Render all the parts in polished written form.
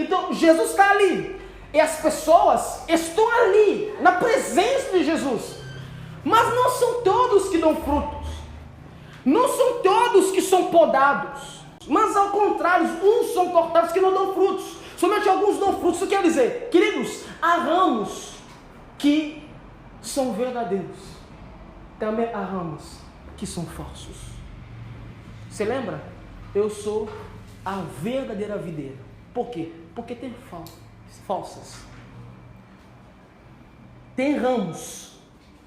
Então Jesus está ali. E as pessoas estão ali, na presença de Jesus. Mas não são todos que dão frutos. Não são todos que são podados. Mas ao contrário, uns são cortados que não dão frutos. Somente alguns dão frutos. Isso quer dizer, queridos, há ramos que são verdadeiros. Também há ramos que são falsos. Você lembra? Eu sou a verdadeira videira. Por quê? Porque tem falsas. Tem ramos,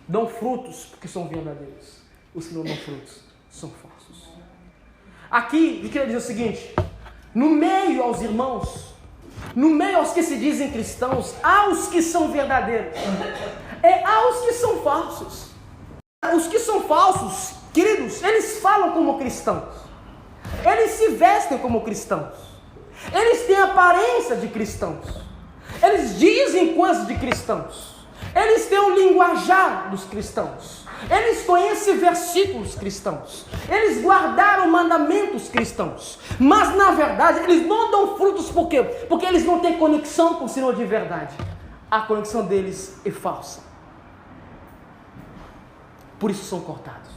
dão frutos porque são verdadeiros. Os que não dão frutos são falsos. Aqui, eu queria dizer o seguinte: no meio aos irmãos, no meio aos que se dizem cristãos, há os que são verdadeiros, há os que são falsos. Os que são falsos, queridos, eles falam como cristãos, eles se vestem como cristãos, eles têm aparência de cristãos, eles dizem coisas de cristãos, eles têm o linguajar dos cristãos, eles conhecem versículos cristãos, eles guardaram mandamentos cristãos, mas na verdade eles não dão frutos. Por quê? Porque eles não têm conexão com o Senhor de verdade. A conexão deles é falsa. Por isso são cortados.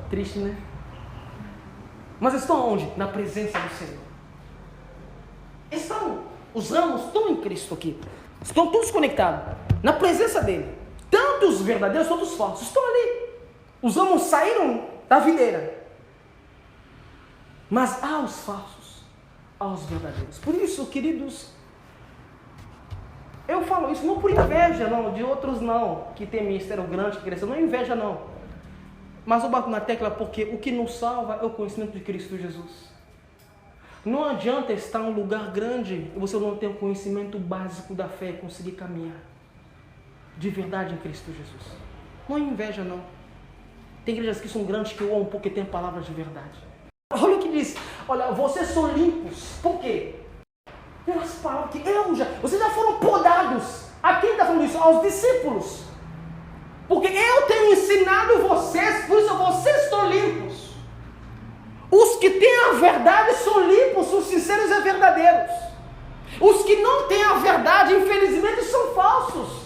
Triste, né? Mas estão onde? Na presença do Senhor. Os ramos estão em Cristo aqui. Estão todos conectados. Na presença dele. Tanto os verdadeiros quanto os falsos estão ali. Os ramos saíram da videira. Mas há os falsos, há os verdadeiros. Por isso, queridos, eu falo isso não por inveja, não, de outros não, que tem ministério grande, que cresceu, não é inveja não. Mas eu bato na tecla porque o que nos salva é o conhecimento de Cristo Jesus. Não adianta estar em um lugar grande e você não ter o conhecimento básico da fé e conseguir caminhar de verdade em Cristo Jesus. Não é inveja não. Tem igrejas que são grandes que honram porque tem palavras de verdade. Olha o que diz, olha, vocês são limpos. Por quê? Pelas palavras que vocês já foram podados. A quem está falando isso? Aos discípulos. Porque eu tenho ensinado vocês, por isso vocês estão limpos. Os que têm a verdade são limpos, são sinceros e verdadeiros. Os que não têm a verdade, infelizmente, são falsos.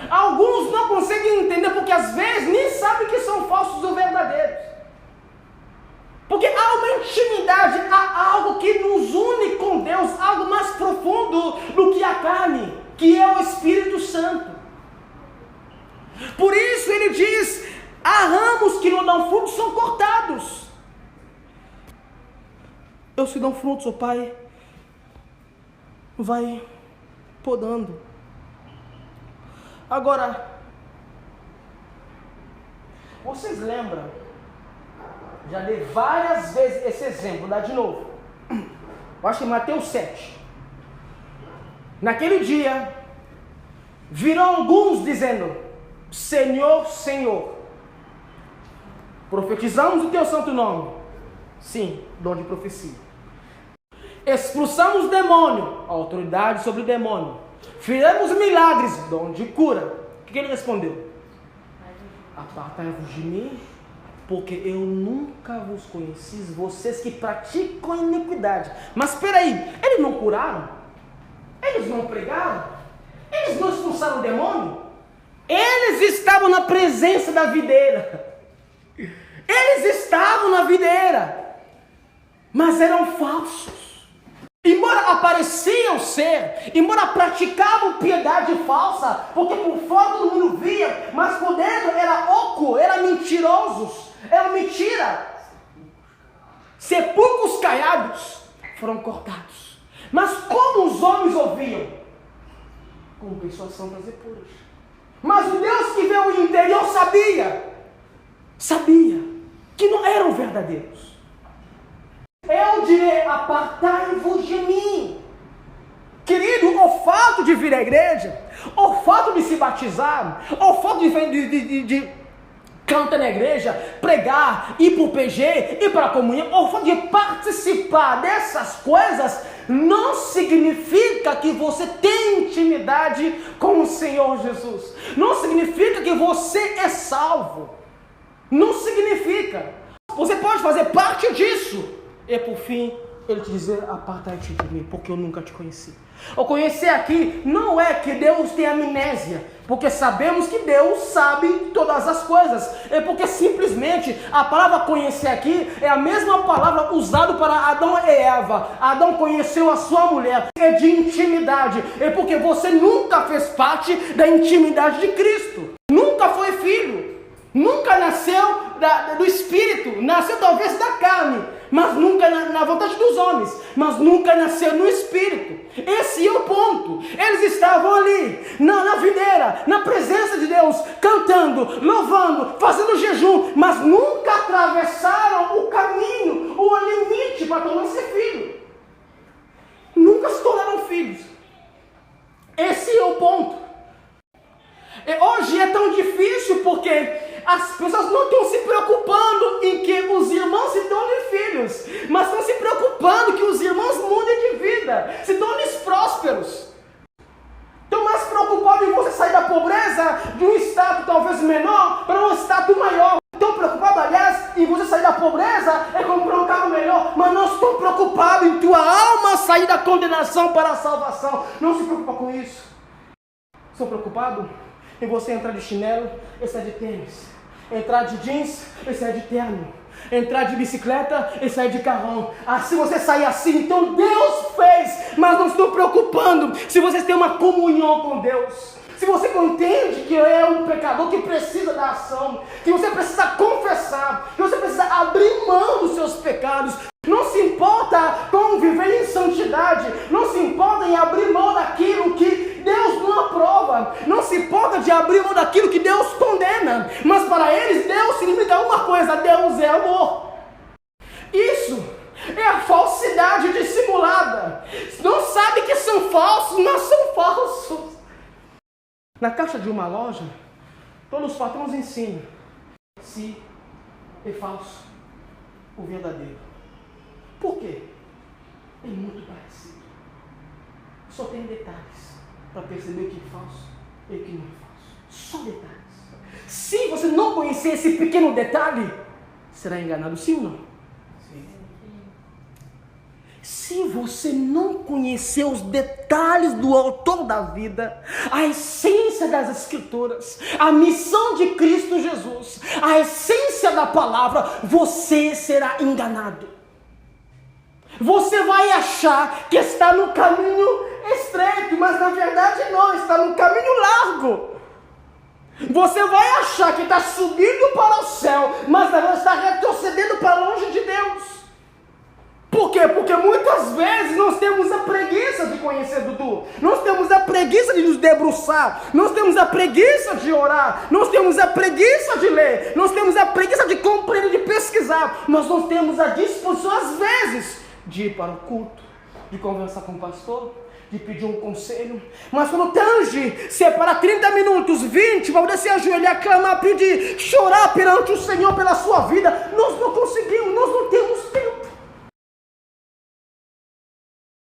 Alguns não conseguem entender porque às vezes nem sabem que são falsos ou verdadeiros. Porque há uma intimidade, há algo que nos une com Deus, algo mais profundo do que a carne, que é o Espírito Santo. Por isso ele diz, há ramos que não dão frutos, são cortados. Eu se dão frutos, o Pai vai podando. Agora, vocês lembram? Já dei várias vezes esse exemplo, vou dar de novo. Eu acho que em Mateus 7. Naquele dia, viram alguns dizendo, Senhor, Senhor, profetizamos o teu santo nome. Sim, dom de profecia. Expulsamos o demônio, autoridade sobre o demônio. Fizemos milagres, dom de cura. O que ele respondeu? Apartai-vos de mim, porque eu nunca vos conheci, vocês que praticam iniquidade. Mas espera aí, eles não curaram? Eles não pregaram? Eles não expulsaram o demônio? Eles estavam na presença da videira. Eles estavam na videira, mas eram falsos. Embora apareciam ser, embora praticavam piedade falsa, porque por fora todo mundo via, mas por dentro era oco, era mentirosos, era mentira. Sepulcros caiados foram cortados. Mas como os homens ouviam? Como pessoas santas e puras. Mas o Deus que vê o interior sabia que não eram verdadeiros. Eu direi, apartai-vos de mim. Querido, o fato de vir à igreja, o fato de se batizar, o fato de cantar na igreja, pregar, ir para o PG, ir para a comunhão, o fato de participar dessas coisas, não significa que você tem intimidade com o Senhor Jesus. Não significa que você é salvo. Não significa. Você pode fazer parte disso. E por fim, Ele te dizer, aparta-te de mim, porque eu nunca te conheci. O conhecer aqui não é que Deus tem amnésia, porque sabemos que Deus sabe todas as coisas. É porque simplesmente a palavra conhecer aqui é a mesma palavra usada para Adão e Eva. Adão conheceu a sua mulher, é de intimidade. É porque você nunca fez parte da intimidade de Cristo. Nunca foi filho. Nunca nasceu do Espírito. Nasceu talvez da carne, mas nunca na vontade dos homens, mas nunca nasceu no Espírito. Esse é o ponto. Eles estavam ali, na videira, na presença de Deus, cantando, louvando, fazendo jejum, mas nunca atravessaram o caminho, o limite para tornar-se filho. Nunca se tornaram filhos. Esse é o ponto. Hoje é tão difícil porque as pessoas não estão se preocupando em que os irmãos se tornem filhos, mas estão se preocupando que os irmãos mudem de vida, se tornem prósperos. Estão mais preocupados em você sair da pobreza, de um status talvez menor, para um status maior. Estão preocupados, aliás, em você sair da pobreza e comprar um carro melhor, mas não estão preocupados em tua alma sair da condenação para a salvação. Não se preocupa com isso. Estão preocupados em você entrar de chinelo e sair de tênis, entrar de jeans e sair de terno, entrar de bicicleta e sair de carrão. Se você sair assim, então Deus fez, mas não estou preocupando se vocês têm uma comunhão com Deus. Se você entende que é um pecador que precisa da ação, que você precisa confessar, que você precisa abrir mão dos seus pecados, não se importa com viver em santidade, não se importa em abrir mão daquilo que Deus não aprova, não se importa de abrir mão daquilo que Deus condena, mas para eles Deus se limita a uma coisa: Deus é amor. Isso é a falsidade dissimulada. Não sabe que são falsos, mas são falsos. Na caixa de uma loja, todos os patrões ensinam se é falso o verdadeiro. Por quê? É muito parecido. Só tem detalhes para perceber o que é falso e o que não é falso. Só detalhes. Se você não conhecer esse pequeno detalhe, será enganado, sim ou não? Se você não conhecer os detalhes do autor da vida, a essência das Escrituras, a missão de Cristo Jesus, a essência da palavra, você será enganado. Você vai achar que está no caminho estreito, mas na verdade não, está no caminho largo. Você vai achar que está subindo para o céu, mas na verdade está retrocedendo para longe de Deus. Por quê? Porque muitas vezes nós temos a preguiça de conhecer Dudu, nós temos a preguiça de nos debruçar, nós temos a preguiça de orar, nós temos a preguiça de ler, nós temos a preguiça de compreender, de pesquisar, mas nós temos a disposição às vezes de ir para o culto, de conversar com o pastor, de pedir um conselho, mas quando tange, separa 30 minutos, 20, para poder se ajoelhar, clamar, pedir, chorar perante o Senhor pela sua vida, nós não conseguimos, nós não temos tempo.